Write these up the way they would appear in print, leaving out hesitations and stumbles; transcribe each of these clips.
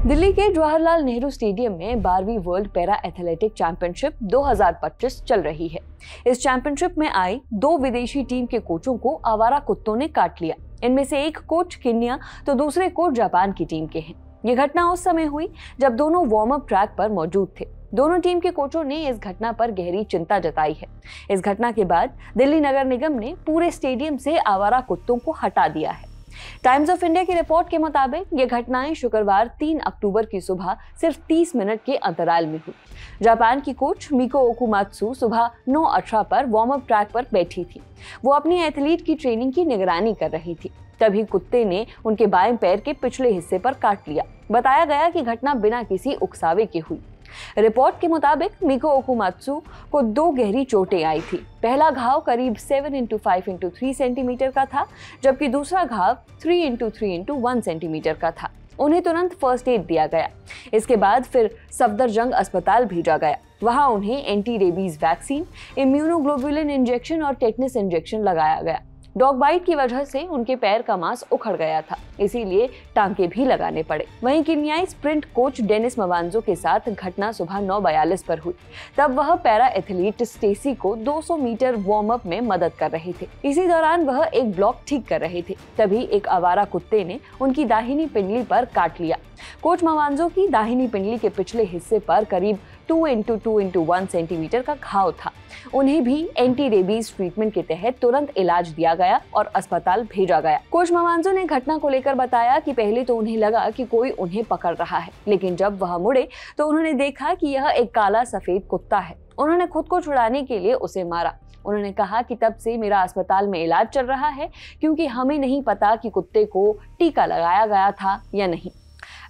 दिल्ली के जवाहरलाल नेहरू स्टेडियम में 12वीं वर्ल्ड पैरा एथलेटिक चैंपियनशिप 2025 चल रही है। इस चैंपियनशिप में आई 2 विदेशी टीम के कोचों को आवारा कुत्तों ने काट लिया। इनमें से एक कोच केन्या तो दूसरे कोच जापान की टीम के हैं। ये घटना उस समय हुई जब दोनों वार्म अप ट्रैक पर मौजूद थे। दोनों टीम के कोचों ने इस घटना पर गहरी चिंता जताई है। इस घटना के बाद दिल्ली नगर निगम ने पूरे स्टेडियम से आवारा कुत्तों को हटा दिया है। टाइम्स ऑफ इंडिया की रिपोर्ट के मुताबिक ये घटनाएं शुक्रवार 3 अक्टूबर की सुबह सिर्फ 30 मिनट के अंतराल में हुई। जापान की कोच मिको ओकुमात्सु सुबह 9:18 पर वार्म अप ट्रैक पर बैठी थी। वो अपनी एथलीट की ट्रेनिंग की निगरानी कर रही थी। तभी कुत्ते ने उनके बाएं पैर के पिछले हिस्से पर काट लिया। बताया गया कि घटना बिना किसी उकसावे के हुई। रिपोर्ट के मुताबिक मिको ओकुमात्सु को 2 गहरी चोटें आई थी। पहला घाव करीब 7x5x3 सेंटीमीटर का था, जबकि दूसरा घाव 3x3x1 सेंटीमीटर का था। उन्हें तुरंत फर्स्ट एड दिया गया। इसके बाद फिर सफदरजंग अस्पताल भेजा गया। वहां उन्हें anti rabies vaccine, immunoglobulin injection और टेटनस इंजेक्शन लगाया गया। डॉग बाइट की वजह से उनके पैर का मांस उखड़ गया था, इसीलिए टांके भी लगाने पड़े। वहीं केन्याई स्प्रिंट कोच डेनिस मवांजो के साथ घटना सुबह 9:42 पर हुई। तब वह पैरा एथलीट स्टेसी को 200 मीटर वार्म अप में मदद कर रहे थे। इसी दौरान वह एक ब्लॉक ठीक कर रहे थे। तभी एक आवारा कुत्ते ने उनकी दाहिनी पिंडली पर काट लिया। कोच मवांजो की दाहिनी पिंडली के पिछले हिस्से पर करीब 2x2x1 सेंटीमीटर का घाव था। उन्हें भी एंटी रेबीज ट्रीटमेंट के तहत तुरंत इलाज दिया गया और अस्पताल भेजा गया। कोच मवांजो ने घटना को लेकर बताया कि पहले तो उन्हें लगा कि कोई उन्हें पकड़ रहा है, लेकिन जब वह मुड़े तो उन्होंने देखा कि यह एक काला सफेद कुत्ता है। उन्होंने खुद को छुड़ाने के लिए उसे मारा। उन्होंने कहा कि तब से मेरा अस्पताल में इलाज चल रहा है, क्योंकि हमें नहीं पता कि कुत्ते को टीका लगाया गया था या नहीं।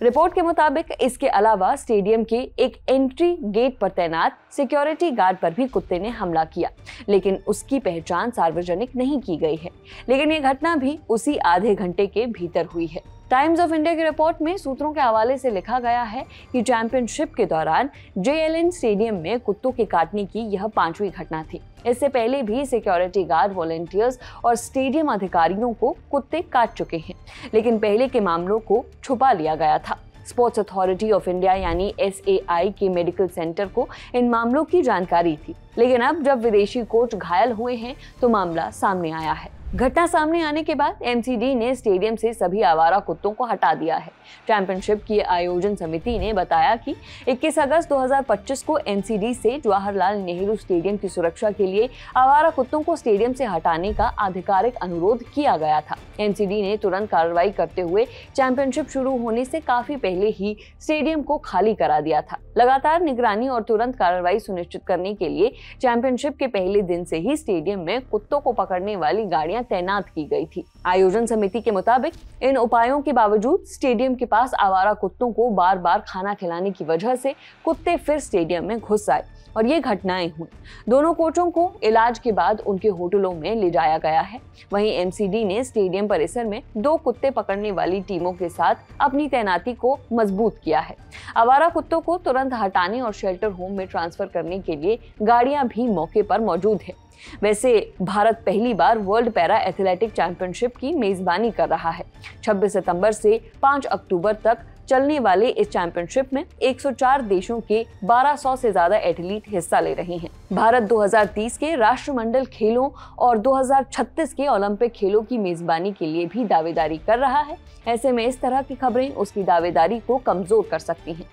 रिपोर्ट के मुताबिक इसके अलावा स्टेडियम के एक एंट्री गेट पर तैनात सिक्योरिटी गार्ड पर भी कुत्ते ने हमला किया, लेकिन उसकी पहचान सार्वजनिक नहीं की गई है। लेकिन ये घटना भी उसी आधे घंटे के भीतर हुई है। टाइम्स ऑफ इंडिया की रिपोर्ट में सूत्रों के हवाले से लिखा गया है कि चैंपियनशिप के दौरान JLN स्टेडियम में कुत्तों के काटने की यह 5वीं घटना थी। इससे पहले भी सिक्योरिटी गार्ड, वॉलंटियर्स और स्टेडियम अधिकारियों को कुत्ते काट चुके हैं, लेकिन पहले के मामलों को छुपा लिया गया था। स्पोर्ट्स अथॉरिटी ऑफ इंडिया यानी SAI के मेडिकल सेंटर को इन मामलों की जानकारी थी, लेकिन अब जब विदेशी कोच घायल हुए हैं तो मामला सामने आया है। घटना सामने आने के बाद MCD ने स्टेडियम से सभी आवारा कुत्तों को हटा दिया है। चैंपियनशिप की आयोजन समिति ने बताया कि 21 अगस्त 2025 को MCD से जवाहरलाल नेहरू स्टेडियम की सुरक्षा के लिए आवारा कुत्तों को स्टेडियम से हटाने का आधिकारिक अनुरोध किया गया था। MCD ने तुरंत कार्रवाई करते हुए चैंपियनशिप शुरू होने से काफी पहले ही स्टेडियम को खाली करा दिया था। लगातार निगरानी और तुरंत कार्रवाई सुनिश्चित करने के लिए चैंपियनशिप के पहले दिन से ही स्टेडियम में कुत्तों को पकड़ने वाली गाड़ियां तैनात की गई थी। आयोजन समिति के मुताबिक इन उपायों के बावजूद स्टेडियम के पास आवारा कुत्तों को बार बार खाना खिलाने की वजह से कुत्ते फिर स्टेडियम में घुस आए और ये घटनाएं हुई। दोनों कोचों को इलाज के बाद उनके होटलों में ले जाया गया है। वहीं MCD ने स्टेडियम परिसर में 2 कुत्ते पकड़ने वाली टीमों के साथ अपनी तैनाती को मजबूत किया है। आवारा कुत्तों को तुरंत हटाने और शेल्टर होम में ट्रांसफर करने के लिए गाड़ियां भी मौके पर मौजूद है। वैसे भारत पहली बार वर्ल्ड पैरा एथलेटिक चैंपियनशिप की मेजबानी कर रहा है। 26 सितंबर से 5 अक्टूबर तक चलने वाले इस चैंपियनशिप में 104 देशों के 1200 से ज्यादा एथलीट हिस्सा ले रहे हैं। भारत 2030 के राष्ट्रमंडल खेलों और 2036 के ओलंपिक खेलों की मेजबानी के लिए भी दावेदारी कर रहा है। ऐसे में इस तरह की खबरें उसकी दावेदारी को कमजोर कर सकती हैं।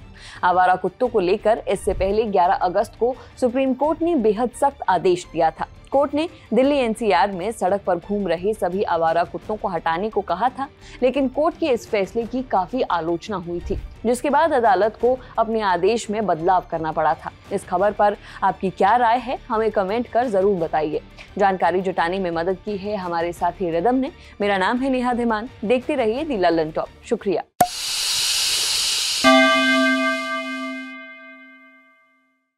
आवारा कुत्तों को लेकर इससे पहले 11 अगस्त को सुप्रीम कोर्ट ने बेहद सख्त आदेश दिया था। कोर्ट ने दिल्ली NCR में सड़क पर घूम रहे सभी आवारा कुत्तों को हटाने को कहा था, लेकिन कोर्ट के इस फैसले की काफी आलोचना हुई थी, जिसके बाद अदालत को अपने आदेश में बदलाव करना पड़ा था। इस खबर पर आपकी क्या राय है, हमें कमेंट कर जरूर बताइए। जानकारी जुटाने में मदद की है हमारे साथी रिदम ने। मेरा नाम है नेहा धीमान। देखते रहिए दी लल्लन टॉप। शुक्रिया।